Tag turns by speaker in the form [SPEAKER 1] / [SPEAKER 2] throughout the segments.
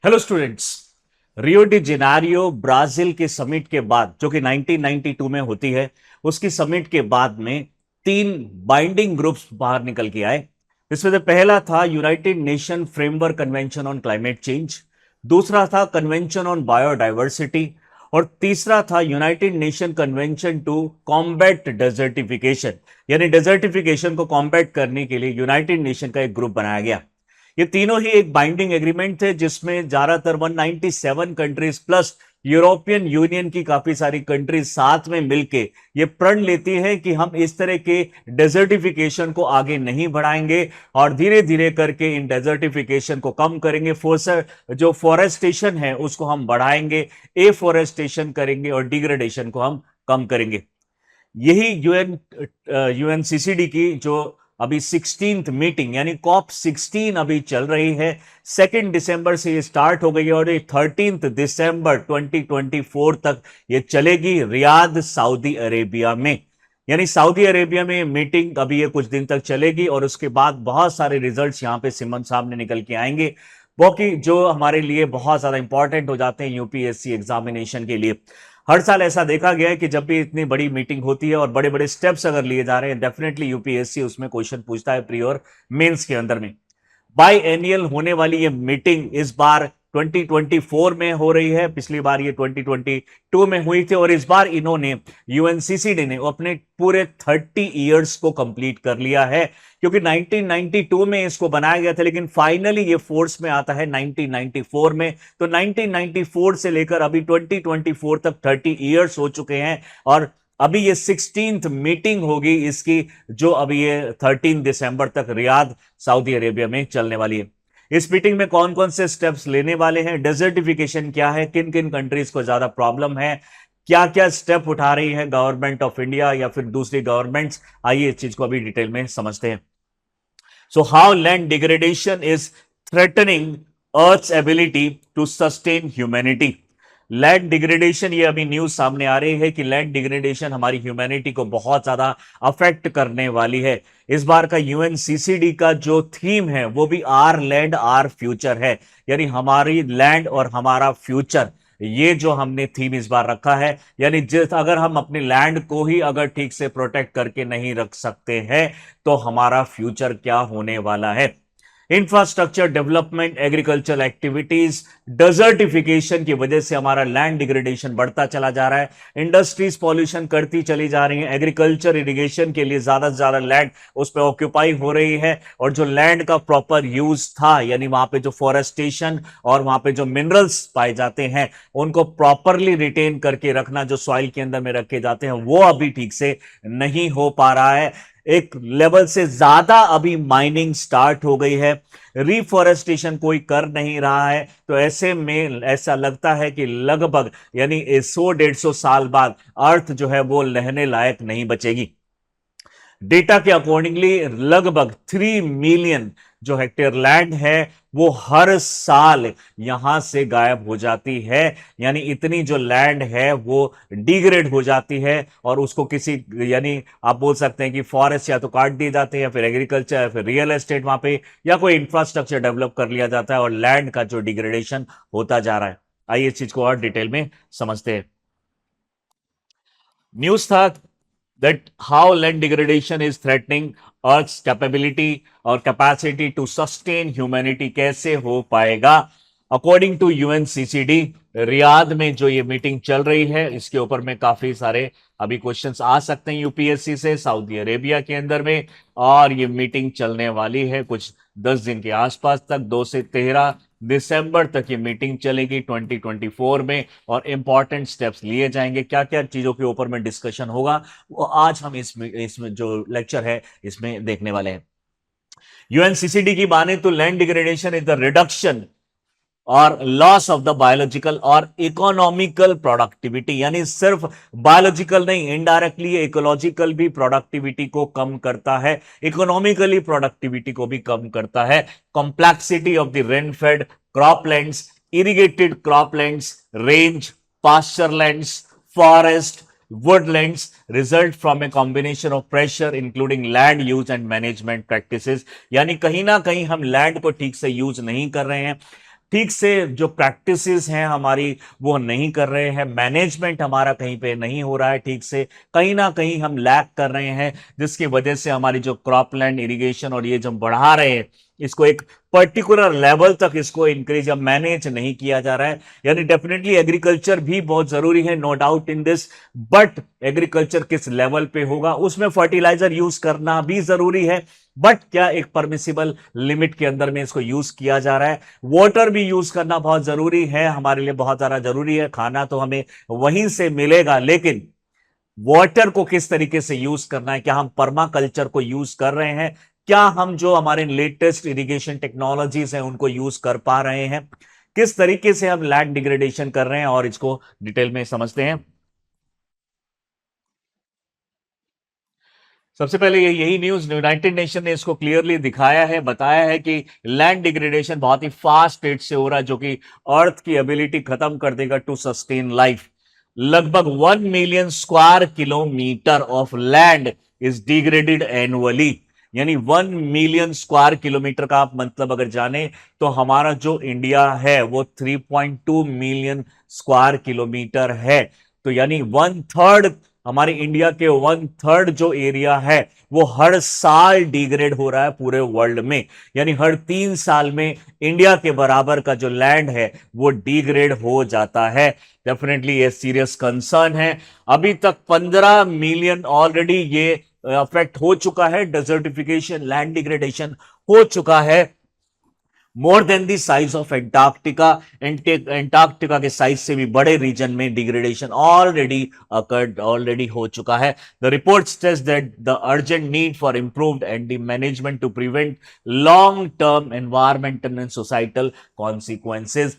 [SPEAKER 1] Hello students. Rio de Janeiro Brazil के summit के बाद, जो कि 1992 में होती है, उसकी समिट के बाद में तीन बाइंडिंग ग्रुप्स बाहर निकल के आए। इसमें से पहला था united nation framework convention on climate change, दूसरा था कन्वेंशन ऑन बायोडाइवर्सिटी और तीसरा था united nation convention to combat desertification. यानी डेजर्टिफिकेशन को कॉम्बैट करने के लिए यूनाइटेड नेशन का एक ग्रुप बनाया गया। ये तीनों ही एक बाइंडिंग एग्रीमेंट थे जिसमें ज्यादातर 197 कंट्रीज प्लस यूरोपियन यूनियन की काफी सारी कंट्रीज साथ में मिलके ये प्रण लेती है कि हम इस तरह के डेजर्टिफिकेशन को आगे नहीं बढ़ाएंगे और धीरे धीरे करके इन डेजर्टिफिकेशन को कम करेंगे। जो फॉरेस्टेशन है उसको हम बढ़ाएंगे, एफॉरेस्टेशन करेंगे और डिग्रेडेशन को हम कम करेंगे। यही यूएनसीसीडी की जो अभी 16th मीटिंग यानी कॉप 16 अभी चल रही है। 2 दिसंबर से ये स्टार्ट हो गई है और ये 13 दिसंबर 2024 तक ये चलेगी रियाद सऊदी अरेबिया में। यानी सऊदी अरेबिया में मीटिंग अभी ये कुछ दिन तक चलेगी और उसके बाद बहुत सारे रिजल्ट्स यहाँ पे सिमन सामने निकल के आएंगे, वो कि जो हमारे लिए बहुत ज्यादा इंपॉर्टेंट हो जाते हैं यूपीएससी एग्जामिनेशन के लिए। हर साल ऐसा देखा गया है कि जब भी इतनी बड़ी मीटिंग होती है और बड़े बड़े स्टेप्स अगर लिए जा रहे हैं, डेफिनेटली यूपीएससी उसमें क्वेश्चन पूछता है प्री और मेंस के अंदर में। बाई एनियल होने वाली ये मीटिंग इस बार 2024 में हो रही है। पिछली बार ये 2022 में हुई थी और इस बार इन्होंने यूएनसीसीडी ने अपने पूरे 30 इयर्स को कंप्लीट कर लिया है, क्योंकि 1992 में इसको बनाया गया था लेकिन फाइनली ये फोर्स में आता है 1994 में। तो 1994 से लेकर अभी 2024 तक 30 इयर्स हो चुके हैं और अभी ये 16th मीटिंग होगी इसकी, जो अभी ये 13 दिसंबर तक रियाद सऊदी अरेबिया में चलने वाली है। इस मीटिंग में कौन कौन से स्टेप्स लेने वाले हैं, डेजर्टिफिकेशन क्या है, किन किन कंट्रीज को ज्यादा प्रॉब्लम है, क्या क्या स्टेप उठा रही है गवर्नमेंट ऑफ इंडिया या फिर दूसरी गवर्नमेंट्स, आइए इस चीज को अभी डिटेल में समझते हैं। So how land degradation is threatening earth's ability to sustain humanity. Land degradation, ये अभी न्यूज सामने आ रही है कि लैंड डिग्रेडेशन हमारी ह्यूमैनिटी को बहुत ज्यादा अफेक्ट करने वाली है। इस बार का यूएनसीसीडी का जो थीम है वो भी आर लैंड आर फ्यूचर है, यानी हमारी लैंड और हमारा फ्यूचर। ये जो हमने थीम इस बार रखा है, यानी जिस अगर हम अपने लैंड को ही अगर ठीक से प्रोटेक्ट करके नहीं रख सकते हैं तो हमारा फ्यूचर क्या होने वाला है। Infrastructure development, agriculture activities, desertification की वजह से हमारा लैंड डिग्रेडेशन बढ़ता चला जा रहा है। इंडस्ट्रीज पॉल्यूशन करती चली जा रही है, एग्रीकल्चर इरिगेशन के लिए ज्यादा से ज्यादा लैंड उस पर ऑक्यूपाई हो रही है और जो लैंड का प्रॉपर यूज था, यानी वहां पे जो फॉरेस्टेशन और वहां पे जो मिनरल्स पाए जाते हैं उनको प्रॉपरली रिटेन करके रखना, जो सॉइल के अंदर में रखे जाते हैं, वो अभी ठीक से नहीं हो पा रहा है। एक लेवल से ज्यादा अभी माइनिंग स्टार्ट हो गई है, रिफॉरेस्टेशन कोई कर नहीं रहा है। तो ऐसे में ऐसा लगता है कि लगभग यानी 100-150 साल बाद अर्थ जो है वो रहने लायक नहीं बचेगी। डेटा के अकॉर्डिंगली लगभग 3 मिलियन जो हेक्टेयर लैंड है वो हर साल यहां से गायब हो जाती है। यानी इतनी जो लैंड है वो डिग्रेड हो जाती है और उसको किसी, यानी आप बोल सकते हैं कि फॉरेस्ट या तो काट दिए जाते हैं या फिर एग्रीकल्चर या फिर रियल एस्टेट वहां पे या कोई इंफ्रास्ट्रक्चर डेवलप कर लिया जाता है और लैंड का जो डिग्रेडेशन होता जा रहा है। आइए इस चीज को और डिटेल में समझते हैं। न्यूज था that how land degradation is threatening Earth's capability और capacity to sustain humanity कैसे हो पाएगा। अकॉर्डिंग टू यूएनसीसीडी, रियाद में जो ये मीटिंग चल रही है इसके ऊपर में काफी सारे अभी क्वेश्चंस आ सकते हैं यूपीएससी से सऊदी अरेबिया के अंदर में, और ये मीटिंग चलने वाली है कुछ 10 दिन के आसपास तक। 2 से 13 दिसंबर तक ये मीटिंग चलेगी 2024 में और इंपॉर्टेंट स्टेप्स लिए जाएंगे। क्या क्या चीजों के ऊपर में डिस्कशन होगा वो आज हम इसमें जो लेक्चर है इसमें देखने वाले हैं। यूएनसीसीडी की माने तो land degradation is the reduction और लॉस ऑफ द बायोलॉजिकल और इकोनॉमिकल प्रोडक्टिविटी, यानी सिर्फ बायोलॉजिकल नहीं, इनडायरेक्टली इकोलॉजिकल भी प्रोडक्टिविटी को कम करता है, इकोनॉमिकली प्रोडक्टिविटी को भी कम करता है। Complexity of the rainfed croplands, irrigated croplands, range, pasturelands, forest, woodlands result from a combination of pressure including land use and management practices। यानी कहीं ना कहीं हम लैंड को ठीक से यूज नहीं कर रहे हैं, ठीक से जो प्रैक्टिसेस हैं हमारी वो नहीं कर रहे हैं, मैनेजमेंट हमारा कहीं पे नहीं हो रहा है ठीक से, कहीं ना कहीं हम लैक कर रहे हैं, जिसकी वजह से हमारी जो क्रॉपलैंड इरिगेशन और ये जो हम बढ़ा रहे हैं इसको एक पर्टिकुलर लेवल तक इसको इंक्रीज या मैनेज नहीं किया जा रहा है। यानी डेफिनेटली एग्रीकल्चर भी बहुत जरूरी है, no doubt in this, but agriculture किस लेवल पे होगा, उसमें फर्टिलाइजर यूज करना भी जरूरी है, बट क्या एक परमिसिबल लिमिट के अंदर में इसको यूज किया जा रहा है। वाटर भी यूज करना बहुत जरूरी है, हमारे लिए बहुत ज्यादा जरूरी है, खाना तो हमें वहीं से मिलेगा, लेकिन वाटर को किस तरीके से यूज करना है, क्या हम पर्मा कल्चर को यूज कर रहे हैं, क्या हम जो हमारे लेटेस्ट इरिगेशन टेक्नोलॉजीज हैं उनको यूज कर पा रहे हैं, किस तरीके से हम लैंड डिग्रेडेशन कर रहे हैं, और इसको डिटेल में समझते हैं। सबसे पहले यही न्यूज, यूनाइटेड नेशन ने इसको क्लियरली दिखाया है, बताया है कि लैंड डिग्रेडेशन बहुत ही फास्ट रेट से हो रहा है, जो कि अर्थ की एबिलिटी खत्म कर देगा टू सस्टेन लाइफ। लगभग 1 million square kilometre of land is degraded annually. यानी 1 मिलियन स्क्वायर किलोमीटर का आप मतलब अगर जाने तो हमारा जो इंडिया है वो 3.2 मिलियन स्क्वायर किलोमीटर है। तो यानी 1/3, हमारे इंडिया के 1/3 जो एरिया है वो हर साल डिग्रेड हो रहा है पूरे वर्ल्ड में। यानी हर 3 साल में इंडिया के बराबर का जो लैंड है वो डिग्रेड हो जाता है। डेफिनेटली ये सीरियस कंसर्न है। अभी तक 15 मिलियन ऑलरेडी ये अफेक्ट हो चुका है, डेजर्टिफिकेशन, लैंड डिग्रेडेशन हो चुका है, more than the size of Antarctica. Antarctica के साइज से भी बड़े रीजन में डिग्रेडेशन ऑलरेडी अकर्ड, ऑलरेडी हो चुका है। The report states that the urgent need for improved and management to prevent long term environmental and societal consequences.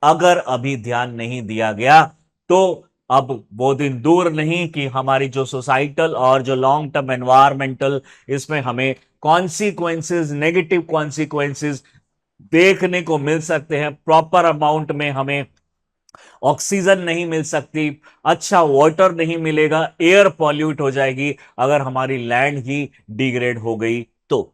[SPEAKER 1] अगर अभी ध्यान नहीं दिया गया तो अब वो दिन दूर नहीं कि हमारी जो सोसाइटल और जो लॉन्ग टर्म एनवायरमेंटल, इसमें हमें कॉन्सिक्वेंसेज, नेगेटिव कॉन्सिक्वेंसेज देखने को मिल सकते हैं। प्रॉपर अमाउंट में हमें ऑक्सीजन नहीं मिल सकती, अच्छा वाटर नहीं मिलेगा, एयर पॉल्यूट हो जाएगी अगर हमारी लैंड ही डिग्रेड हो गई तो।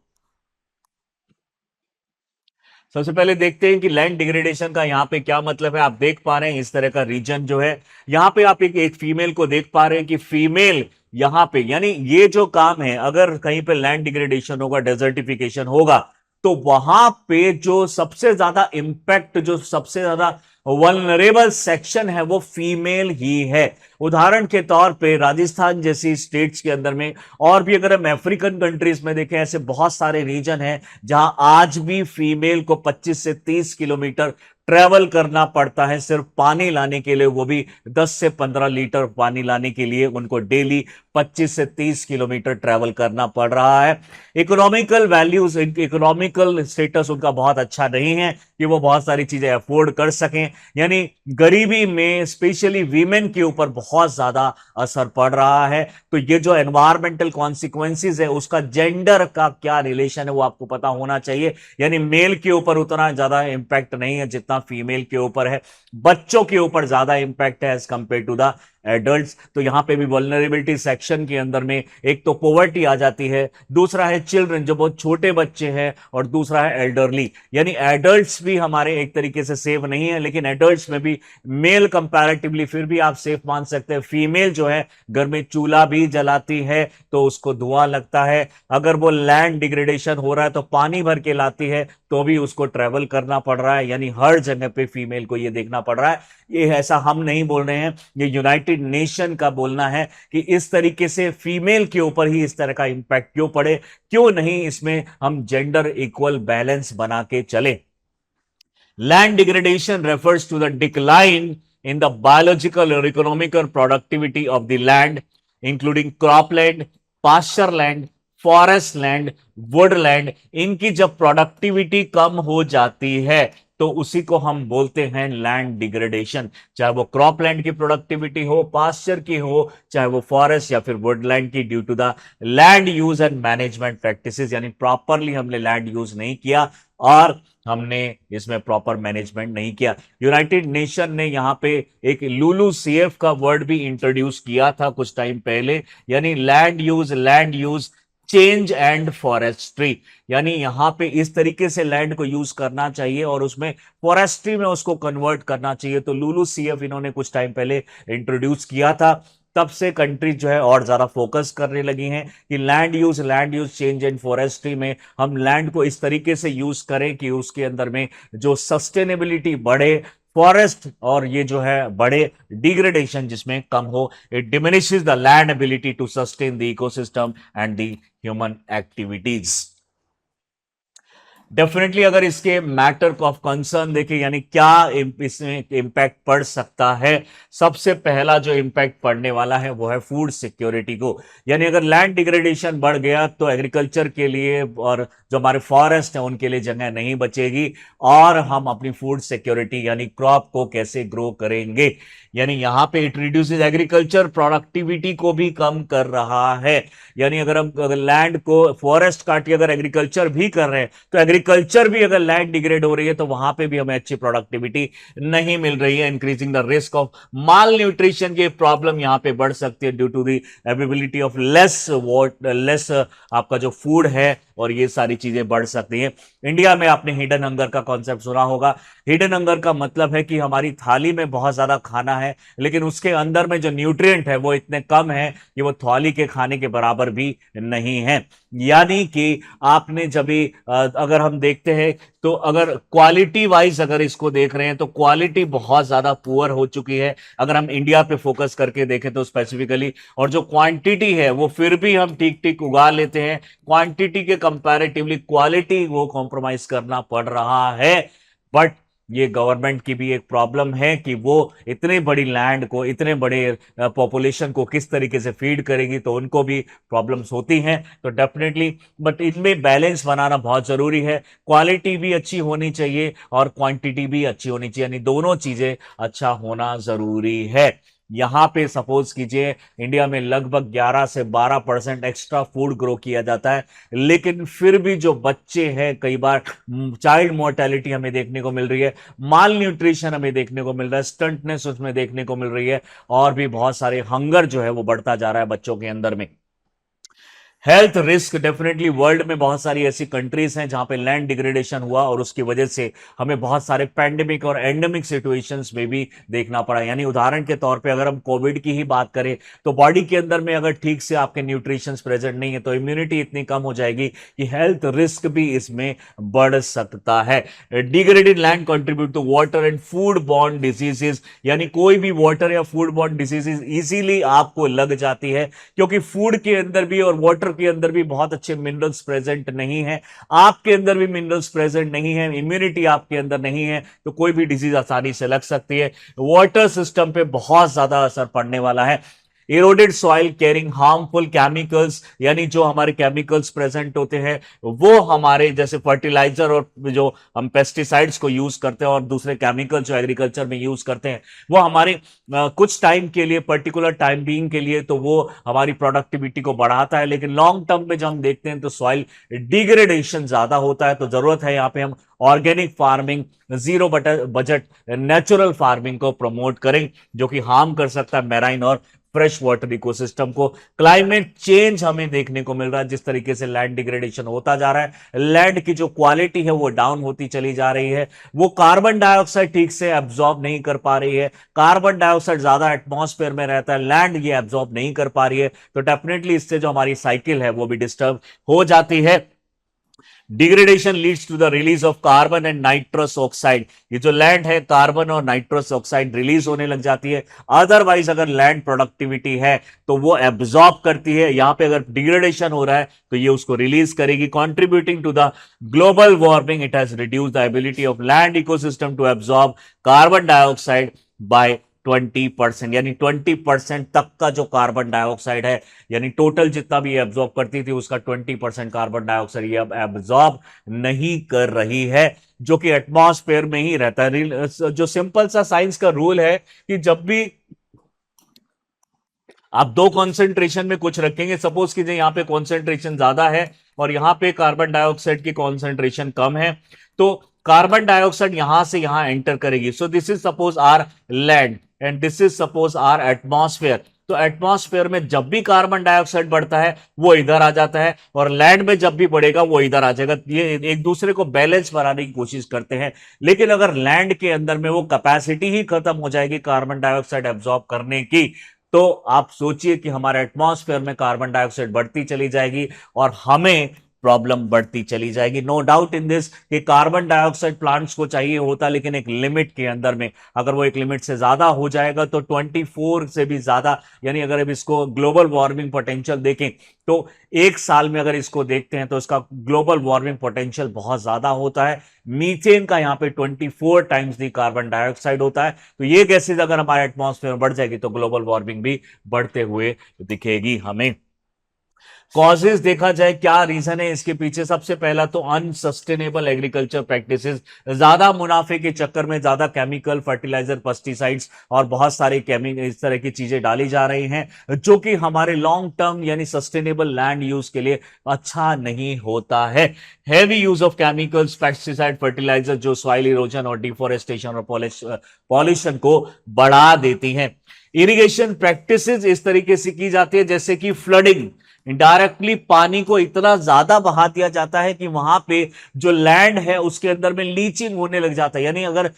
[SPEAKER 1] सबसे पहले देखते हैं कि लैंड डिग्रेडेशन का यहां पे क्या मतलब है। आप देख पा रहे हैं इस तरह का रीजन जो है, यहां पे आप एक फीमेल को देख पा रहे हैं कि फीमेल यहां पे, यानी ये जो काम है, अगर कहीं पे लैंड डिग्रेडेशन होगा, डेजर्टिफिकेशन होगा, तो वहां पे जो सबसे ज्यादा इंपैक्ट, जो सबसे ज्यादा वल्नरेबल सेक्शन है वो फीमेल ही है। उदाहरण के तौर पे राजस्थान जैसी स्टेट्स के अंदर में, और भी अगर हम अफ्रीकन कंट्रीज में देखें, ऐसे बहुत सारे रीजन हैं जहां आज भी फीमेल को 25 से 30 किलोमीटर ट्रेवल करना पड़ता है सिर्फ पानी लाने के लिए, वो भी 10 से 15 लीटर पानी लाने के लिए उनको डेली 25 से 30 किलोमीटर ट्रेवल करना पड़ रहा है। इकोनॉमिकल वैल्यूज, इकोनॉमिकल स्टेटस उनका बहुत अच्छा नहीं है कि वो बहुत सारी चीजें अफोर्ड कर सकें। यानी गरीबी में स्पेशली वीमेन के ऊपर बहुत ज्यादा असर पड़ रहा है। तो ये जो एनवायरमेंटल कॉन्सिक्वेंसेज है उसका जेंडर का क्या रिलेशन है वो आपको पता होना चाहिए। यानी मेल के ऊपर उतना ज्यादा इंपैक्ट नहीं है जितना फीमेल के ऊपर है, बच्चों के ऊपर ज्यादा इंपैक्ट है as compare to the adults. तो यहां पे भी वल्नरेबिलिटी सेक्शन के अंदर में एक तो पॉवर्टी आ जाती है, दूसरा है चिल्ड्रन जो बहुत छोटे बच्चे हैं, और दूसरा है एल्डरली। यानी एडल्ट्स भी हमारे एक तरीके से सेफ नहीं है, लेकिन एडल्ट्स में भी मेल कंपैरेटिवली फिर भी आप सेफ मान सकते हैं। फीमेल जो है घर में चूल्हा भी जलाती है तो उसको धुआं लगता है, अगर वो लैंड डिग्रेडेशन हो रहा है तो पानी भर के लाती है तो भी उसको ट्रेवल करना पड़ रहा है। यानी हर जगह पे फीमेल को ये देखना पड़ रहा है। ये ऐसा हम नहीं बोल रहे हैं, ये यूनाइटेड नेशन का बोलना है कि इस तरीके से फीमेल के ऊपर ही इस तरह का इंपैक्ट क्यों पड़े, क्यों नहीं इसमें हम जेंडर इक्वल बैलेंस बना के चले। Land degradation refers to the decline in the biological or economical productivity of the land, including cropland, pasture land, forest land, woodland। इनकी जब प्रोडक्टिविटी कम हो जाती है तो उसी को हम बोलते हैं लैंड डिग्रेडेशन। चाहे वो क्रॉपलैंड की प्रोडक्टिविटी हो, पास्चर की हो, चाहे वो फॉरेस्ट या फिर वुडलैंड की, due to the land use and management practices. यानी प्रॉपरली हमने लैंड यूज नहीं किया और हमने इसमें प्रॉपर मैनेजमेंट नहीं किया। यूनाइटेड नेशन ने यहां पे एक लुलू सीएफ का वर्ड भी इंट्रोड्यूस किया था कुछ टाइम पहले, यानी land use change and forestry, यानी यहां पे इस तरीके से लैंड को यूज करना चाहिए और उसमें फॉरेस्ट्री में उसको कन्वर्ट करना चाहिए। तो लुलु सीएफ इन्होंने कुछ टाइम पहले इंट्रोड्यूस किया था, तब से कंट्रीज जो है और ज्यादा फोकस करने लगी हैं कि land use change and forestry में हम लैंड को इस तरीके से यूज करें कि उसके अंदर में जो सस्टेनेबिलिटी बढ़े, फॉरेस्ट और ये जो है बड़े, डिग्रेडेशन जिसमें कम हो। It diminishes the land ability to sustain the ecosystem and the human activities. Definitely अगर इसके मैटर ऑफ कंसर्न देखें, यानी क्या इसमें इंपैक्ट पड़ सकता है, सबसे पहला जो इंपैक्ट पड़ने वाला है वो है फूड सिक्योरिटी को। यानी अगर लैंड डिग्रेडेशन बढ़ गया तो एग्रीकल्चर के लिए और जो हमारे फॉरेस्ट है उनके लिए जगह नहीं बचेगी, और हम अपनी फूड सिक्योरिटी यानी क्रॉप को कैसे ग्रो करेंगे। यानी यहां पे इट रिड्यूसेस एग्रीकल्चर प्रोडक्टिविटी को भी कम कर रहा है। यानी अगर हम लैंड को फॉरेस्ट काट के अगर एग्रीकल्चर भी कर रहे हैं तो एग्रीकल्चर भी अगर लैंड डिग्रेड हो रही है तो वहां पे भी हमें अच्छी प्रोडक्टिविटी नहीं मिल रही है, increasing the risk of malnutrition की प्रॉब्लम यहां पे बढ़ सकती है due to the availability of less आपका जो फूड है, और ये सारी चीजें बढ़ सकती हैं। इंडिया में आपने हिडन हंगर का कॉन्सेप्ट सुना होगा। हिडन हंगर का मतलब है कि हमारी थाली में बहुत ज्यादा खाना है लेकिन उसके अंदर में जो न्यूट्रिएंट है वो इतने कम है कि वो थाली के खाने के बराबर भी नहीं है। यानी कि आपने जब भी अगर हम देखते हैं तो अगर क्वालिटी वाइज अगर इसको देख रहे हैं तो क्वालिटी बहुत ज्यादा पुअर हो चुकी है अगर हम इंडिया पे फोकस करके देखें तो स्पेसिफिकली, और जो क्वांटिटी है वो फिर भी हम ठीक ठीक उगा लेते हैं, क्वांटिटी के कंपैरेटिवली क्वालिटी वो कॉम्प्रोमाइज करना पड़ रहा है। बट ये गवर्नमेंट की भी एक प्रॉब्लम है कि वो इतने बड़ी लैंड को, इतने बड़े पॉपुलेशन को किस तरीके से फीड करेगी, तो उनको भी प्रॉब्लम्स होती हैं। तो डेफिनेटली बट इनमें बैलेंस बनाना बहुत जरूरी है, क्वालिटी भी अच्छी होनी चाहिए और क्वांटिटी भी अच्छी होनी चाहिए, यानी दोनों चीजें अच्छा होना जरूरी है। यहां पे सपोज कीजिए इंडिया में लगभग 11 से 12% एक्स्ट्रा फूड ग्रो किया जाता है, लेकिन फिर भी जो बच्चे हैं कई बार चाइल्ड मोर्टेलिटी हमें देखने को मिल रही है, माल न्यूट्रिशन हमें देखने को मिल रहा है, स्टंटनेस उसमें देखने को मिल रही है, और भी बहुत सारे हंगर जो है वो बढ़ता जा रहा है बच्चों के अंदर में। हेल्थ रिस्क, डेफिनेटली वर्ल्ड में बहुत सारी ऐसी कंट्रीज हैं जहां पे लैंड डिग्रेडेशन हुआ और उसकी वजह से हमें बहुत सारे पैंडेमिक और एंडेमिक सिचुएशंस में भी देखना पड़ा। यानी उदाहरण के तौर पे अगर हम कोविड की ही बात करें तो बॉडी के अंदर में अगर ठीक से आपके न्यूट्रिशंस प्रेजेंट नहीं है तो इम्यूनिटी इतनी कम हो जाएगी कि हेल्थ रिस्क भी इसमें बढ़ सकता है। Degraded land contribute to water and food borne diseases, यानी कोई भी वाटर या फूड बॉर्न डिजीजेस इजीली आपको लग जाती है क्योंकि फूड के अंदर भी और वाटर के अंदर भी बहुत अच्छे मिनरल्स प्रेजेंट नहीं है, आपके अंदर भी मिनरल्स प्रेजेंट नहीं है, इम्यूनिटी आपके अंदर नहीं है, तो कोई भी डिजीज आसानी से लग सकती है। वाटर सिस्टम पे बहुत ज्यादा असर पड़ने वाला है। Eroded soil carrying harmful chemicals, यानी जो हमारे केमिकल्स प्रेजेंट होते हैं वो हमारे जैसे फर्टिलाइजर और जो हम पेस्टिसाइड्स को यूज करते हैं और दूसरे केमिकल जो एग्रीकल्चर में यूज करते हैं वो हमारे कुछ टाइम के लिए, पर्टिकुलर टाइम बीइंग के लिए तो वो हमारी प्रोडक्टिविटी को बढ़ाता है, लेकिन लॉन्ग टर्म में जब हम देखते हैं तो सॉइल डिग्रेडेशन ज्यादा होता है। तो जरूरत है यहाँ पे हम organic farming, zero budget natural farming को प्रमोट करें जो कि हार्म कर सकता है मैराइन और फ्रेश वाटर इकोसिस्टम को। क्लाइमेट चेंज हमें देखने को मिल रहा है, जिस तरीके से लैंड डिग्रेडेशन होता जा रहा है, लैंड की जो क्वालिटी है वो डाउन होती चली जा रही है, वो कार्बन डाइऑक्साइड ठीक से एब्जॉर्ब नहीं कर पा रही है, कार्बन डाइऑक्साइड ज्यादा एटमॉस्फेयर में रहता है, लैंड ये एब्जॉर्ब नहीं कर पा रही है, तो डेफिनेटली इससे जो हमारी साइकिल है वो भी डिस्टर्ब हो जाती है। Degradation leads to the release of carbon and nitrous oxide, ये जो लैंड है कार्बन और नाइट्रस ऑक्साइड रिलीज होने लग जाती है। अदरवाइज अगर लैंड प्रोडक्टिविटी है तो वो एब्जॉर्ब करती है, यहां पे अगर डिग्रेडेशन हो रहा है तो ये उसको रिलीज करेगी, contributing to the global warming. It has reduce the ability of land ecosystem to absorb carbon dioxide by 20%, यानी 20% तक का जो कार्बन डाइऑक्साइड है, यानी टोटल जितना भी एब्जॉर्ब करती थी उसका 20% कार्बन डाइऑक्साइड ये अब एब्जॉर्ब नहीं कर रही है, जो कि एटमॉस्फेयर में ही रहता है। जो सिंपल सा साइंस का रूल है कि जब भी आप दो कॉन्सेंट्रेशन में कुछ रखेंगे, सपोज कीजिए यहां पे कॉन्सेंट्रेशन ज्यादा है और यहां पे कार्बन डाइऑक्साइड की कॉन्सेंट्रेशन कम है, तो कार्बन डाइऑक्साइड यहां से यहां एंटर करेगी। So this is suppose our land and this is suppose our atmosphere. तो एटमॉस्फेयर में जब भी कार्बन डाइऑक्साइड बढ़ता है वो इधर आ जाता है, और लैंड में जब भी बढ़ेगा वो इधर आ जाएगा। ये एक दूसरे को बैलेंस बनाने की कोशिश करते हैं। लेकिन अगर लैंड के अंदर में वो कैपेसिटी ही खत्म हो जाएगी कार्बन डाइऑक्साइड एब्जॉर्ब करने की, तो आप सोचिए कि हमारे एटमॉस्फेयर में कार्बन डाइऑक्साइड बढ़ती चली जाएगी और हमें प्रॉब्लम बढ़ती चली जाएगी। नो डाउट इन दिस कि कार्बन डाइऑक्साइड प्लांट्स को चाहिए होता, लेकिन एक लिमिट के अंदर में। अगर वो एक लिमिट से ज्यादा हो जाएगा तो 24 से भी ज्यादा, यानी अगर अब इसको ग्लोबल वार्मिंग पोटेंशियल देखें तो एक साल में अगर इसको देखते हैं तो इसका ग्लोबल वार्मिंग पोटेंशियल बहुत ज्यादा होता है। मीथेन का यहां पे 24 टाइम्स दी कार्बन डाइऑक्साइड होता है। तो ये गैसेज अगर हमारे एटमॉस्फेयर में बढ़ जाएगी तो ग्लोबल वार्मिंग भी बढ़ते हुए दिखेगी हमें। कॉजेज देखा जाए, क्या रीजन है इसके पीछे, सबसे पहला तो अनसस्टेनेबल एग्रीकल्चर प्रैक्टिसेस। ज्यादा मुनाफे के चक्कर में ज्यादा केमिकल, फर्टिलाइजर, पेस्टिसाइड्स और बहुत सारे इस तरह की चीजें डाली जा रही हैं जो कि हमारे लॉन्ग टर्म यानी सस्टेनेबल लैंड यूज के लिए अच्छा नहीं होता है। Heavy use of chemicals, pesticide, fertiliser जो सॉइल इरोजन और डिफोरेस्टेशन और पॉल्यूशन को बढ़ा देती हैं। इरिगेशन प्रैक्टिसेस इस तरीके से की जाती है जैसे कि फ्लडिंग, इनडायरेक्टली पानी को इतना ज्यादा बहा दिया जाता है कि वहां पे जो लैंड है उसके अंदर में लीचिंग होने लग जाता है। यानी अगर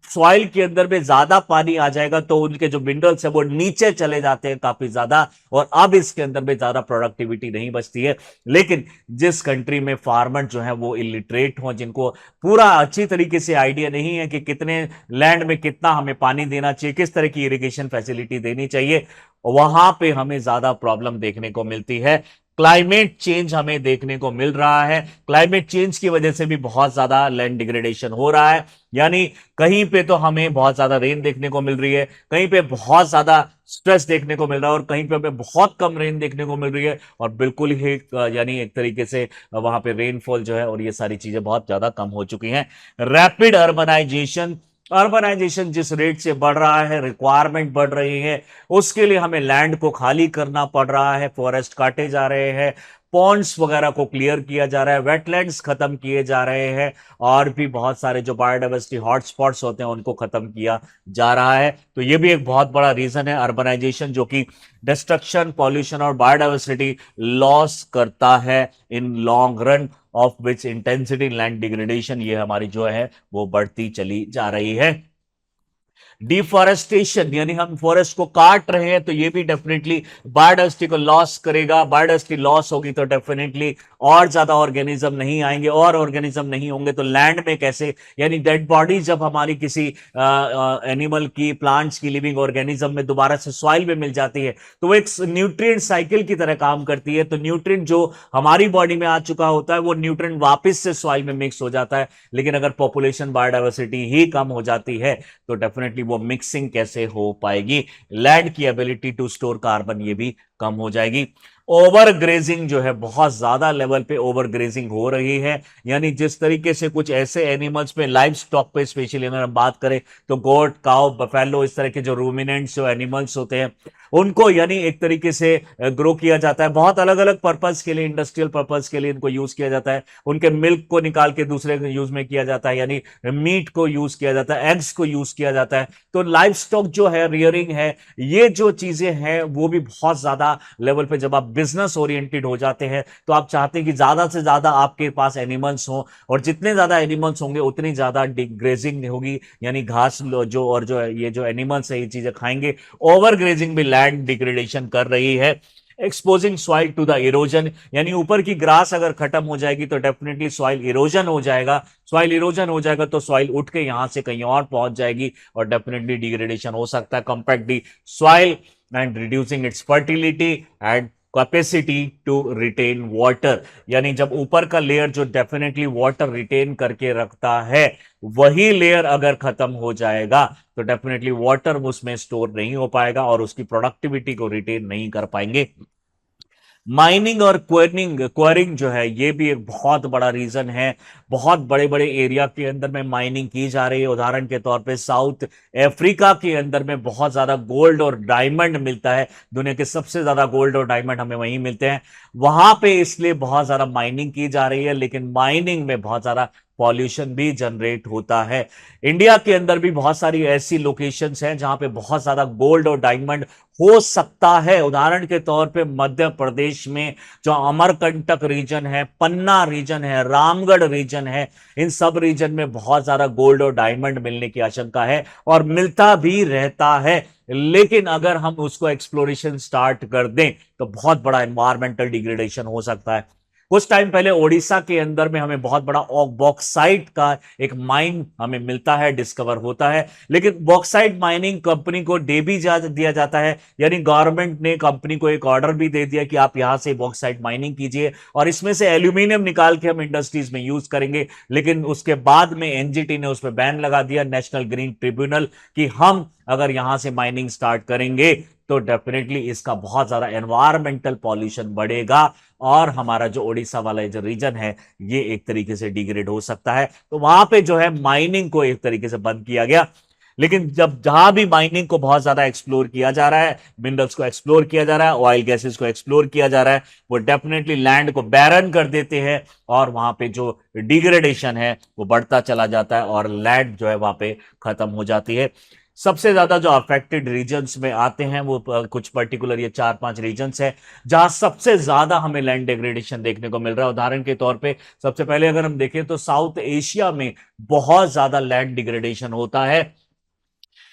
[SPEAKER 1] सॉइल के अंदर में ज्यादा पानी आ जाएगा तो उनके जो मिनरल्स है वो नीचे चले जाते हैं काफी ज्यादा, और अब इसके अंदर में ज्यादा प्रोडक्टिविटी नहीं बचती है। लेकिन जिस कंट्री में फार्मर जो है वो इलिटरेट हो, जिनको पूरा अच्छी तरीके से आइडिया नहीं है कि कितने लैंड में कितना हमें पानी देना चाहिए, किस तरह की इरिगेशन फैसिलिटी देनी चाहिए, वहां पे हमें ज्यादा प्रॉब्लम देखने को मिलती है। क्लाइमेट चेंज हमें देखने को मिल रहा है। क्लाइमेट चेंज की वजह से भी बहुत ज्यादा लैंड डिग्रेडेशन हो रहा है। यानी कहीं पे तो हमें बहुत ज्यादा रेन देखने को मिल रही है, कहीं पे बहुत ज्यादा स्ट्रेस देखने को मिल रहा है, और कहीं पे हमें बहुत कम रेन देखने को मिल रही है, और बिल्कुल ही यानी एक तरीके से वहां पे रेनफॉल जो है और ये सारी चीजें बहुत ज्यादा कम हो चुकी हैं। रैपिड अर्बनाइजेशन, अर्बनाइजेशन जिस रेट से बढ़ रहा है, रिक्वायरमेंट बढ़ रही है, उसके लिए हमें लैंड को खाली करना पड़ रहा है, फॉरेस्ट काटे जा रहे हैं, पॉन्ड्स वगैरह को क्लियर किया जा रहा है, वेटलैंड्स खत्म किए जा रहे हैं, और भी बहुत सारे जो बायोडाइवर्सिटी हॉटस्पॉट्स होते हैं उनको खत्म किया जा रहा है। तो ये भी एक बहुत बड़ा रीजन है अर्बनाइजेशन, जो कि डिस्ट्रक्शन, पॉल्यूशन और बायोडाइवर्सिटी लॉस करता है in long run, of which intensity land degradation ये हमारी जो है वो बढ़ती चली जा रही है। डिफॉरेस्टेशन, यानी हम फॉरेस्ट को काट रहे हैं तो ये भी डेफिनेटली बायोडाइवर्सिटी को लॉस करेगा। बायोडाइवर्सिटी लॉस होगी तो डेफिनेटली और ज्यादा ऑर्गेनिज्म नहीं आएंगे, और ऑर्गेनिज्म नहीं होंगे तो लैंड में कैसे, यानी डेड बॉडी जब हमारी किसी एनिमल की, प्लांट्स की, लिविंग ऑर्गेनिज्म में दोबारा से सॉइल में मिल जाती है तो वो एक न्यूट्रिएंट साइकिल की तरह काम करती है। तो न्यूट्रिएंट जो हमारी बॉडी में आ चुका होता है वो न्यूट्रिएंट वापस से सॉइल में मिक्स हो जाता है। लेकिन अगर पॉपुलेशन, बायोडाइवर्सिटी ही कम हो जाती है तो डेफिनेटली वो मिक्सिंग कैसे हो पाएगी, लैंड की एबिलिटी टू स्टोर कार्बन ये भी कम हो जाएगी। ओवर ग्रेजिंग जो है, बहुत ज्यादा लेवल पे ओवर ग्रेजिंग हो रही है। यानी जिस तरीके से कुछ ऐसे एनिमल्स पे, लाइव स्टॉक पे स्पेशली अगर हम बात करें तो गोट, काउ, बफेलो, इस तरह के जो रूमिनेंट्स जो एनिमल्स होते हैं उनको यानी एक तरीके से ग्रो किया जाता है। बहुत अलग अलग पर्पस के लिए, इंडस्ट्रियल पर्पस के लिए इनको यूज किया जाता है। उनके मिल्क को निकाल के दूसरे यूज में किया जाता है, यानी मीट को यूज किया जाता है, एग्स को यूज किया जाता है। तो लाइव स्टॉक जो है, रियरिंग है, ये जो चीजें हैं वो भी बहुत ज्यादा लेवल पे, जब आप बिजनेस ओरिएंटेड हो जाते हैं तो आप चाहते हैं कि ज्यादा से ज्यादा आपके पास एनिमल्स हो, और जितने ज्यादा एनिमल्स होंगे उतनी ज्यादा ग्रेजिंग होगी, यानी घास जो, और जो ये जो एनिमल्स है ये चीजें खाएंगे। ओवर ग्रेजिंग भी लैंड डिग्रेडेशन कर रही है। Exposing soil to the erosion, यानी ऊपर की ग्रास अगर खत्म हो जाएगी तो डेफिनेटली सॉइल इरोजन हो जाएगा। सॉइल इरोजन हो जाएगा तो सॉइल उठ के यहां से कहीं और पहुंच जाएगी और डेफिनेटली डिग्रेडेशन हो सकता है। Compact the soil and reducing its fertility and capacity to retain water, यानी जब ऊपर का लेयर जो डेफिनेटली वाटर रिटेन करके रखता है वही लेयर अगर खत्म हो जाएगा तो डेफिनेटली वाटर उसमें स्टोर नहीं हो पाएगा और उसकी प्रोडक्टिविटी को रिटेन नहीं कर पाएंगे। माइनिंग और क्वेरिंग जो है ये भी एक बहुत बड़ा रीजन है। बहुत बड़े बड़े एरिया के अंदर में माइनिंग की जा रही है। उदाहरण के तौर पे साउथ अफ्रीका के अंदर में बहुत ज्यादा गोल्ड और डायमंड मिलता है। दुनिया के सबसे ज्यादा गोल्ड और डायमंड हमें वहीं मिलते हैं। वहां पे इसलिए बहुत ज्यादा माइनिंग की जा रही है, लेकिन माइनिंग में बहुत ज्यादा पॉल्यूशन भी जनरेट होता है। इंडिया के अंदर भी बहुत सारी ऐसी लोकेशंस हैं जहां पे बहुत ज्यादा गोल्ड और डायमंड हो सकता है। उदाहरण के तौर पे मध्य प्रदेश में जो अमरकंटक रीजन है, पन्ना रीजन है, रामगढ़ रीजन है, इन सब रीजन में बहुत ज्यादा गोल्ड और डायमंड मिलने की आशंका है और मिलता भी रहता है। लेकिन अगर हम उसको एक्सप्लोरेशन स्टार्ट कर दें तो बहुत बड़ा एनवायरमेंटल डिग्रेडेशन हो सकता है। कुछ टाइम पहले ओडिशा के अंदर में हमें बहुत बड़ा बॉक्साइट का एक माइन हमें मिलता है, डिस्कवर होता है। लेकिन बॉक्साइट माइनिंग कंपनी को दे भी दिया जाता है, यानी गवर्नमेंट ने कंपनी को एक ऑर्डर भी दे दिया कि आप यहां से बॉक्साइट माइनिंग कीजिए और इसमें से एल्यूमिनियम निकाल के हम इंडस्ट्रीज में यूज करेंगे। लेकिन उसके बाद में एनजीटी ने उस पर बैन लगा दिया, नेशनल ग्रीन ट्रिब्यूनल, कि हम अगर यहां से माइनिंग स्टार्ट करेंगे तो डेफिनेटली इसका बहुत ज्यादा एनवायरमेंटल पॉल्यूशन बढ़ेगा और हमारा जो ओडिशा वाला जो रीजन है ये एक तरीके से डिग्रेड हो सकता है। तो वहां पे जो है माइनिंग को एक तरीके से बंद किया गया। लेकिन जब जहां भी माइनिंग को बहुत ज्यादा एक्सप्लोर किया जा रहा है, मिनरल्स को एक्सप्लोर किया जा रहा है, ऑयल गैसेस को एक्सप्लोर किया जा रहा है, वो डेफिनेटली लैंड को बैरन कर देते हैं और वहां पे जो डिग्रेडेशन है वो बढ़ता चला जाता है और लैंड जो है वहां पे खत्म हो जाती है। सबसे ज्यादा जो अफेक्टेड रीजन्स में आते हैं वो कुछ पर्टिकुलर ये 4-5 रीजन्स है जहां सबसे ज्यादा हमें लैंड डिग्रेडेशन देखने को मिल रहा है। उदाहरण के तौर पे सबसे पहले अगर हम देखें तो साउथ एशिया में बहुत ज्यादा लैंड डिग्रेडेशन होता है।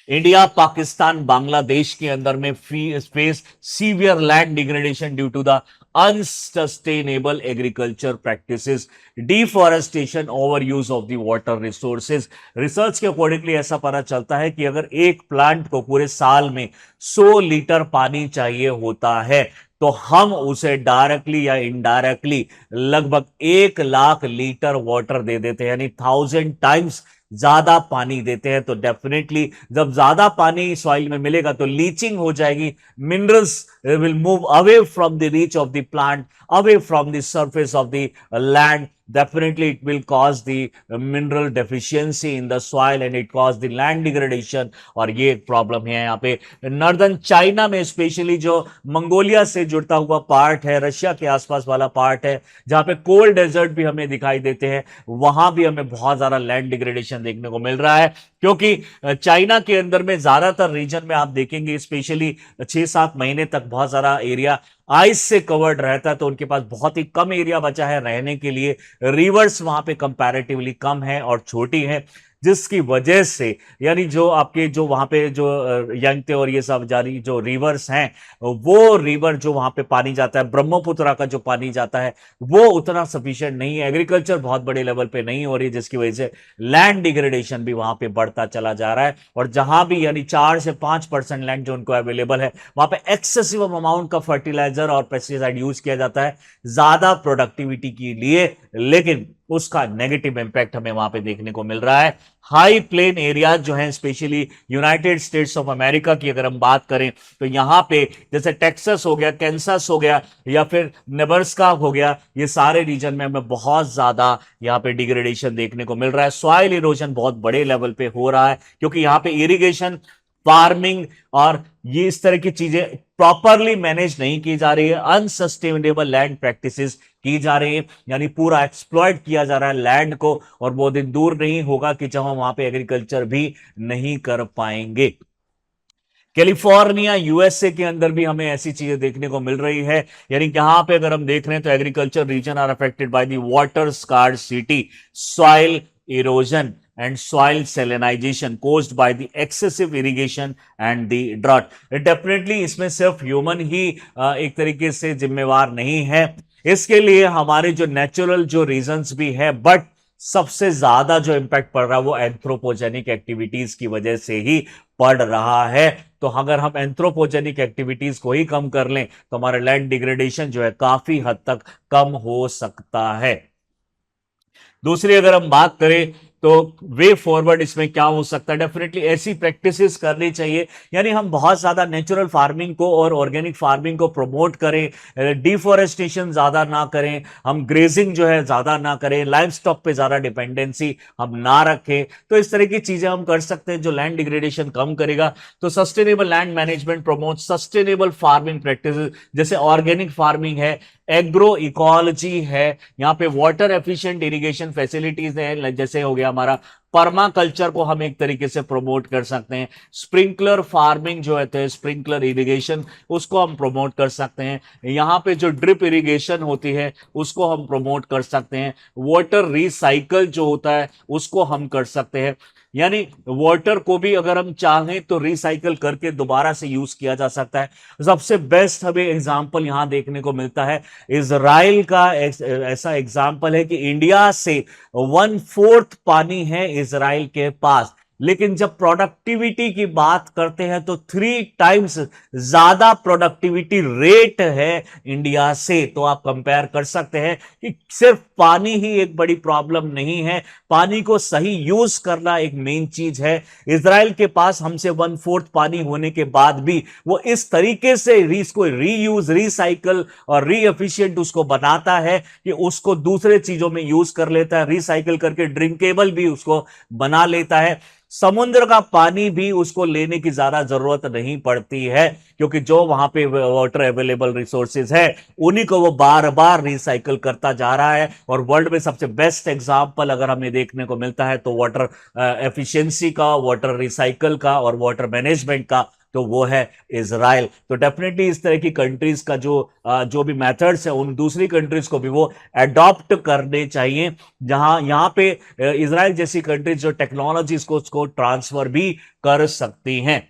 [SPEAKER 1] इंडिया, पाकिस्तान, बांग्लादेश के अंदर में face severe land degradation due to the unsustainable agriculture practices, deforestation, overuse of the water resources. Research के अकॉर्डिंगली ऐसा पता चलता है कि अगर एक प्लांट को पूरे साल में 100 लीटर पानी चाहिए होता है तो हम उसे डायरेक्टली या इनडायरेक्टली लगभग 1 लाख लीटर वाटर दे देते हैं, यानी 1000 टाइम्स ज्यादा पानी देते हैं। तो डेफिनेटली जब ज्यादा पानी सॉइल में मिलेगा तो लीचिंग हो जाएगी, minerals will move away from the reach of the plant, away from the surface of the land. Definitely it will cause the mineral deficiency in the soil and it cause the land degradation। और ये एक problem है यहाँ पे northern China में, specially जो Mongolia से जुड़ता हुआ पार्ट है, रशिया के आसपास वाला पार्ट है जहां पे कोल्ड डेजर्ट भी हमें दिखाई देते हैं, वहां भी हमें बहुत ज्यादा लैंड डिग्रेडेशन देखने को मिल रहा है। क्योंकि चाइना के अंदर में ज्यादातर रीजन में आप देखेंगे स्पेशली 6-7 महीने तक बहुत सारा एरिया आइस से कवर्ड रहता है, तो उनके पास बहुत ही कम एरिया बचा है रहने के लिए। रिवर्स वहां पे कंपैरेटिवली कम है और छोटी है, जिसकी वजह से यानी जो आपके जो वहां पे जो यंगते और ये सब जारी जो रिवर्स हैं, वो रिवर जो वहां पे पानी जाता है, ब्रह्मपुत्रा का जो पानी जाता है वो उतना सफिशिएंट नहीं है, एग्रीकल्चर बहुत बड़े लेवल पे नहीं हो रही है, जिसकी वजह से लैंड डिग्रेडेशन भी वहां पे बढ़ता चला जा रहा है। और जहां भी यानी 4 से 5% लैंड जो उनको अवेलेबल है वहां पे एक्सेसिव अमाउंट का फर्टिलाइजर और पेस्टिसाइड यूज किया जाता है ज्यादा प्रोडक्टिविटी के लिए, लेकिन उसका नेगेटिव इंपैक्ट हमें वहां पे देखने को मिल रहा है। हाई प्लेन एरियाज जो हैं, specially United states of America की अगर हम बात करें तो यहां पे जैसे टेक्सास हो गया, कैंसस हो गया या फिर नेब्रास्का हो गया, ये सारे रीजन में हमें बहुत ज्यादा यहां पे डिग्रेडेशन देखने को मिल रहा है। सॉइल इरोजन बहुत बड़े लेवल पे हो रहा है क्योंकि यहां पे इरिगेशन, फार्मिंग और ये इस तरह की चीजें प्रॉपरली मैनेज नहीं की जा रही है, अनसस्टेनेबल लैंड प्रैक्टिसेस की जा रही है, यानी पूरा एक्सप्लॉइट किया जा रहा है लैंड को। और वो दिन दूर नहीं होगा कि जब हम वहां पे एग्रीकल्चर भी नहीं कर पाएंगे। कैलिफोर्निया यूएसए के अंदर भी हमें ऐसी चीजें देखने को मिल रही है, यानी यहां पे अगर हम देख रहे हैं तो agriculture region are affected by the water scarcity, soil erosion and soil salinization caused by the excessive irrigation and the drought। Definitely इसमें सिर्फ ह्यूमन ही एक तरीके से जिम्मेवार नहीं है, इसके लिए हमारे जो नेचुरल जो रीजंस भी है, बट सबसे ज्यादा जो इंपैक्ट पड़ रहा है वो एंथ्रोपोजेनिक एक्टिविटीज की वजह से ही पड़ रहा है। तो अगर हम एंथ्रोपोजेनिक एक्टिविटीज को ही कम कर लें तो हमारा लैंड डिग्रेडेशन जो है काफी हद तक कम हो सकता है। दूसरी अगर हम बात करें तो वे फॉरवर्ड इसमें क्या हो सकता है, डेफिनेटली ऐसी प्रैक्टिसेस करनी चाहिए, यानी हम बहुत ज्यादा नेचुरल फार्मिंग को और ऑर्गेनिक फार्मिंग को प्रमोट करें, डिफॉरेस्टेशन ज्यादा ना करें, हम ग्रेजिंग जो है ज्यादा ना करें, लाइव स्टॉक पे ज्यादा डिपेंडेंसी हम ना रखें। तो इस तरह की चीजें हम कर सकते हैं जो लैंड डिग्रेडेशन कम करेगा। तो sustainable land management promote sustainable farming practices, जैसे ऑर्गेनिक फार्मिंग है, एग्रो इकोलॉजी है, यहाँ पे वाटर एफिशिएंट इरिगेशन फैसिलिटीज है, जैसे हो गया हमारा पर्मा कल्चर को हम एक तरीके से प्रमोट कर सकते हैं, स्प्रिंकलर फार्मिंग जो है तो स्प्रिंकलर इरिगेशन उसको हम प्रमोट कर सकते हैं, यहाँ पे जो ड्रिप इरिगेशन होती है उसको हम प्रमोट कर सकते हैं, वाटर रिसाइकल जो होता है उसको हम कर सकते हैं, यानी वाटर को भी अगर हम चाहें तो रिसाइकल करके दोबारा से यूज किया जा सकता है। सबसे बेस्ट हमें एग्जांपल यहां देखने को मिलता है इजराइल का। ऐसा एग्जांपल है कि इंडिया से 1/4 पानी है इजराइल के पास, लेकिन जब प्रोडक्टिविटी की बात करते हैं तो 3 टाइम्स ज्यादा प्रोडक्टिविटी रेट है इंडिया से। तो आप कंपेयर कर सकते हैं कि सिर्फ पानी ही एक बड़ी प्रॉब्लम नहीं है, पानी को सही यूज करना एक मेन चीज है। इजराइल के पास हमसे 1/4 पानी होने के बाद भी वो इस तरीके से इसको रीयूज, रिसाइकल और रीएफिशिएंट उसको बनाता है कि उसको दूसरे चीजों में यूज कर लेता है, रिसाइकल करके ड्रिंकेबल भी उसको बना लेता है। समुद्र का पानी भी उसको लेने की ज्यादा जरूरत नहीं पड़ती है, क्योंकि जो वहां पे वाटर अवेलेबल रिसोर्सेज है उन्हीं को वो बार बार रिसाइकल करता जा रहा है। और वर्ल्ड में सबसे बेस्ट एग्जांपल अगर हमें देखने को मिलता है तो वाटर एफिशिएंसी का, वाटर रिसाइकल का और वाटर मैनेजमेंट का, तो वो है इजराइल। तो डेफिनेटली इस तरह की कंट्रीज का जो भी मेथड्स है उन दूसरी कंट्रीज को भी वो अडॉप्ट करने चाहिए, जहां यहां पे इजराइल जैसी कंट्रीज जो टेक्नोलॉजीज को उसको ट्रांसफर भी कर सकती हैं।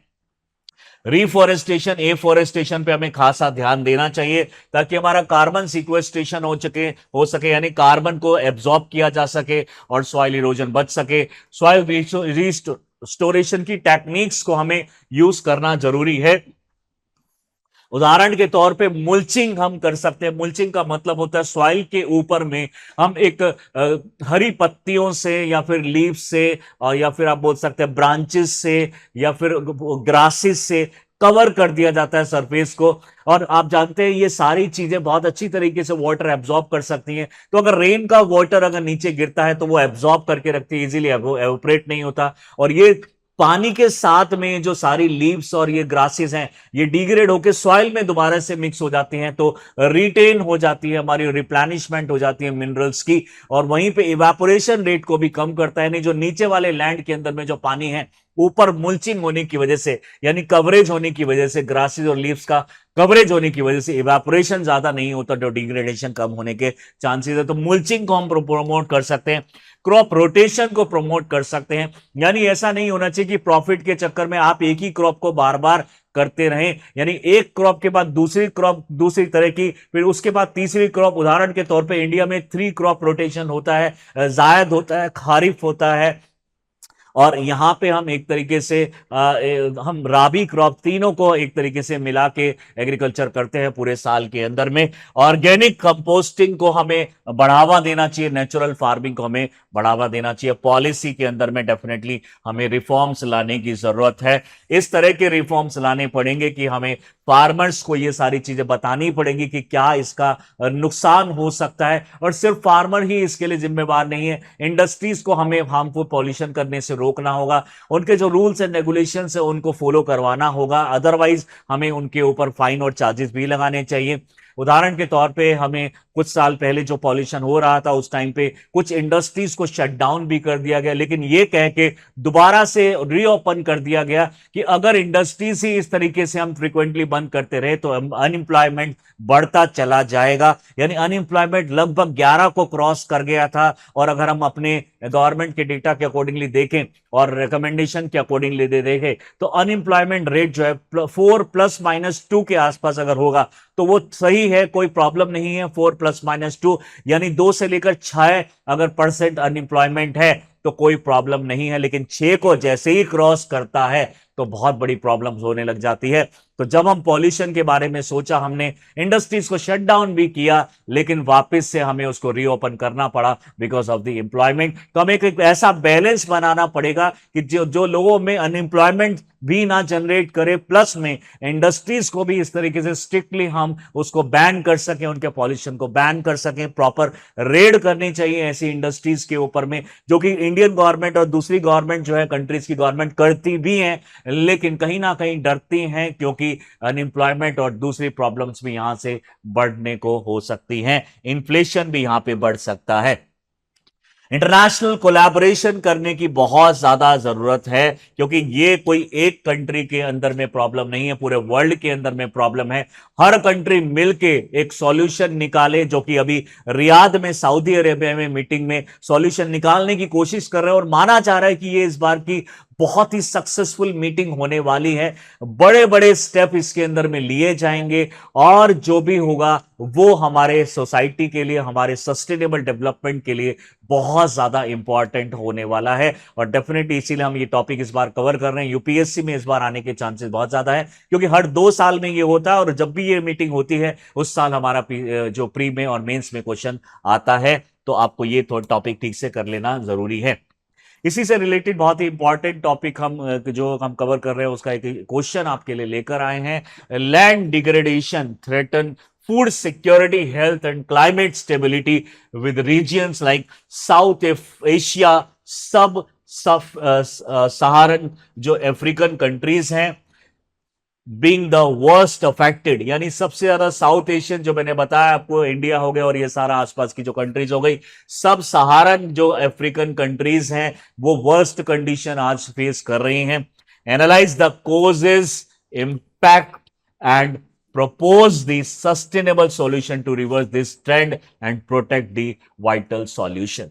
[SPEAKER 1] रिफॉरेस्टेशन, एफॉरेस्टेशन पे हमें खासा ध्यान देना चाहिए ताकि हमारा कार्बन सिक्वेस्ट्रेशन हो सके, यानी कार्बन को एब्जॉर्ब किया जा सके और सॉइल इरोजन बच सके। सॉइल स्टोरेशन की टेक्निक्स को हमें यूज करना जरूरी है। उदाहरण के तौर पे मुल्चिंग हम कर सकते हैं। मुल्चिंग का मतलब होता है सॉइल के ऊपर में हम एक हरी पत्तियों से या फिर लीफ से या फिर आप बोल सकते हैं ब्रांचेस से या फिर ग्रासेस से कवर कर दिया जाता है सरफेस को। और आप जानते हैं ये सारी चीजें बहुत अच्छी तरीके से वाटर एब्जॉर्ब कर सकती हैं। तो अगर रेन का वाटर अगर नीचे गिरता है तो वो एब्जॉर्ब करके रखती है, इजीली एवोपरेट नहीं होता। और ये पानी के साथ में जो सारी लीव्स और ये ग्रासेस हैं ये डिग्रेड होकर सॉइल में दोबारा से मिक्स हो जाती हैं, तो रिटेन हो जाती है, हमारी रिप्लेनिशमेंट हो जाती है मिनरल्स की। और वहीं पे इवेपोरेशन रेट को भी कम करता है, यानी जो नीचे वाले लैंड के अंदर में जो पानी है ऊपर मुल्चिंग होने की वजह से, यानी कवरेज होने की वजह से, ग्रासेस और लीव्स का कवरेज होने की वजह से इवेपोरेशन ज्यादा नहीं होता, जो डिग्रेडेशन कम होने के चांसेस है। तो मुल्चिंग को हम प्रमोट कर सकते हैं, क्रॉप रोटेशन को प्रमोट कर सकते हैं। यानी ऐसा नहीं होना चाहिए कि प्रॉफिट के चक्कर में आप एक ही क्रॉप को बार बार करते रहें, यानी एक क्रॉप के बाद दूसरी क्रॉप दूसरी तरह की, फिर उसके बाद तीसरी क्रॉप। उदाहरण के तौर पे इंडिया में 3 क्रॉप रोटेशन होता है, जायद होता है, खारिफ होता है, और यहां पे हम एक तरीके से हम राबी क्रॉप तीनों को एक तरीके से मिला के एग्रीकल्चर करते हैं पूरे साल के अंदर में। ऑर्गेनिक कंपोस्टिंग को हमें बढ़ावा देना चाहिए, नेचुरल फार्मिंग को हमें बढ़ावा देना चाहिए। पॉलिसी के अंदर में डेफिनेटली हमें रिफॉर्म्स लाने की जरूरत है। इस तरह के रिफॉर्म्स लाने पड़ेंगे कि हमें फार्मर्स को ये सारी चीजें बतानी पड़ेंगी कि क्या इसका नुकसान हो सकता है, और सिर्फ फार्मर ही इसके लिए जिम्मेवार नहीं है, इंडस्ट्रीज को हमें हार्मफुल पॉल्यूशन करने से रोकना होगा, उनके जो रूल्स एंड रेगुलेशंस है उनको फॉलो करवाना होगा, अदरवाइज हमें उनके ऊपर फाइन और चार्जेस भी लगाने चाहिए। उदाहरण के तौर पे हमें कुछ साल पहले जो पॉल्यूशन हो रहा था उस टाइम पे कुछ इंडस्ट्रीज को शट डाउन भी कर दिया गया, लेकिन ये कह के दोबारा से रीओपन कर दिया गया कि अगर इंडस्ट्रीज ही इस तरीके से हम फ्रीक्वेंटली बंद करते रहे तो अनएम्प्लॉयमेंट बढ़ता चला जाएगा। यानी अनएम्प्लॉयमेंट लगभग 11 को क्रॉस कर गया था, और अगर हम अपने गवर्नमेंट के डेटा के अकॉर्डिंगली देखें और रिकमेंडेशन के अकॉर्डिंगली देखें तो अनएम्प्लॉयमेंट रेट जो है 4 ± 2 के आसपास अगर होगा तो वो सही है, कोई प्रॉब्लम नहीं है। 4 ± 2 यानी 2 से लेकर 6 अगर % अनएम्प्लॉयमेंट है तो कोई प्रॉब्लम नहीं है, लेकिन 6 को जैसे ही क्रॉस करता है तो बहुत बड़ी प्रॉब्लम्स होने लग जाती है। तो जब हम पॉल्यूशन के बारे में सोचा, हमने इंडस्ट्रीज को शट डाउन भी किया, लेकिन वापस से हमें उसको रीओपन करना पड़ा बिकॉज ऑफ द एम्प्लॉयमेंट। तो हमें एक ऐसा बैलेंस बनाना पड़ेगा कि जो लोगों में अनएम्प्लॉयमेंट भी ना जनरेट करे, प्लस में इंडस्ट्रीज को भी इस तरीके से स्ट्रिक्टली हम उसको बैन कर सकें, उनके पॉल्यूशन को बैन कर सकें। प्रॉपर रेड करनी चाहिए ऐसी इंडस्ट्रीज के ऊपर में, जो कि इंडियन गवर्नमेंट और दूसरी गवर्नमेंट जो है कंट्रीज की गवर्नमेंट करती भी हैं, लेकिन कहीं ना कहीं डरती हैं, क्योंकि अनएम्प्लॉयमेंट और दूसरी प्रॉब्लम्स भी यहां से बढ़ने को हो सकती हैं, इन्फ्लेशन भी यहां पे बढ़ सकता है। इंटरनेशनल कोलैबोरेशन करने की बहुत ज्यादा जरूरत है, क्योंकि ये कोई एक कंट्री के अंदर में प्रॉब्लम नहीं है, पूरे वर्ल्ड के अंदर में प्रॉब्लम है। हर कंट्री मिलके एक सॉल्यूशन निकाले, जो कि अभी रियाद में सऊदी अरेबिया में मीटिंग में सॉल्यूशन निकालने की कोशिश कर रहे हैं, और माना जा रहा है कि ये इस बार की बहुत ही सक्सेसफुल मीटिंग होने वाली है। बड़े बड़े स्टेप इसके अंदर में लिए जाएंगे, और जो भी होगा वो हमारे सोसाइटी के लिए, हमारे सस्टेनेबल डेवलपमेंट के लिए बहुत ज्यादा इंपॉर्टेंट होने वाला है। और डेफिनेटली इसीलिए हम ये टॉपिक इस बार कवर कर रहे हैं। यूपीएससी में इस बार आने के चांसेस बहुत ज्यादा है, क्योंकि हर 2 साल में ये होता है, और जब भी ये मीटिंग होती है उस साल हमारा जो प्री में और मेंस में क्वेश्चन आता है, तो आपको ये टॉपिक ठीक से कर लेना जरूरी है। इसी से रिलेटेड बहुत ही इंपॉर्टेंट टॉपिक हम जो हम कवर कर रहे हैं, उसका एक क्वेश्चन आपके लिए लेकर आए हैं। Land degradation threaten food security, health and climate stability with regions like south Asia, सब सहारन जो अफ्रीकन कंट्रीज हैं, बीइंग द वर्स्ट अफेक्टेड, यानी सबसे ज्यादा साउथ एशियन, जो मैंने बताया आपको, इंडिया हो गया और ये सारा आसपास की जो कंट्रीज हो गई, सब सहारन जो अफ्रीकन कंट्रीज हैं, वो वर्स्ट कंडीशन आज फेस कर रही हैं। Analyse the causes, impact and propose the sustainable solution to reverse this trend and protect the vital solution।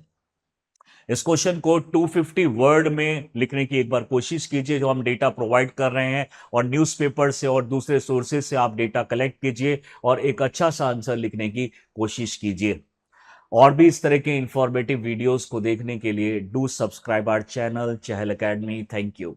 [SPEAKER 1] इस क्वेश्चन को 250 वर्ड में लिखने की एक बार कोशिश कीजिए, जो हम डेटा प्रोवाइड कर रहे हैं, और न्यूज़पेपर से और दूसरे सोर्सेज से आप डेटा कलेक्ट कीजिए और एक अच्छा सा आंसर लिखने की कोशिश कीजिए। और भी इस तरह के इंफॉर्मेटिव वीडियोस को देखने के लिए do subscribe our channel Chahal academy. Thank you.